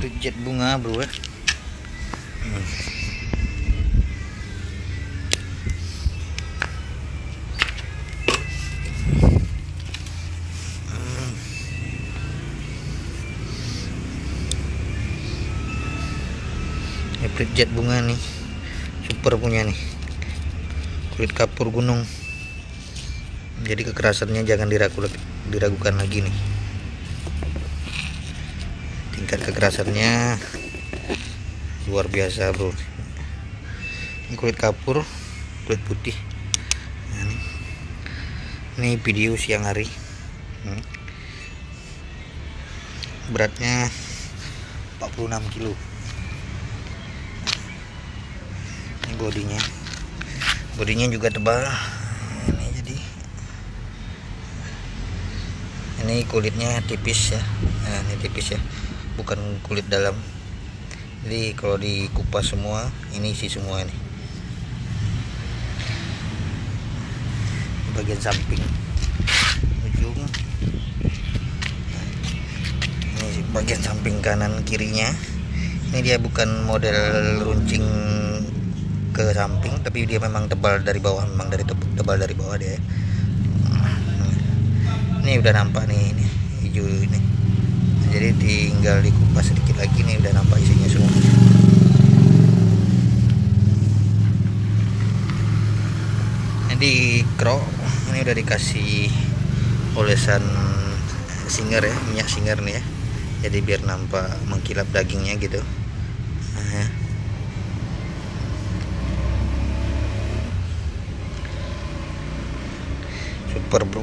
Hybrid jet bunga bro ya. Hybrid jet bunga nih, super punya nih, kulit kapur gunung. Jadi kekerasannya jangan diragukan lagi nih. Tingkat kekerasannya luar biasa bro. Ini kulit kapur, kulit putih. Nah, ini video siang hari. Beratnya 46 kilo. Ini bodinya juga tebal. Ini kulitnya tipis ya. Nah, ini tipis ya, bukan kulit dalam. Jadi kalau dikupas semua, ini isi semua nih. Bagian samping ujung. Ini bagian samping kanan kirinya. Ini dia bukan model runcing ke samping, tapi dia memang tebal dari bawah, tebal dari bawah dia. Ini udah nampak nih, ini hijau ini. Jadi tinggal dikupas sedikit lagi nih, udah nampak isinya semua. Ini di krok, ini udah dikasih olesan singer ya, minyak singer nih ya. Jadi biar nampak mengkilap dagingnya gitu. Nah, super bro.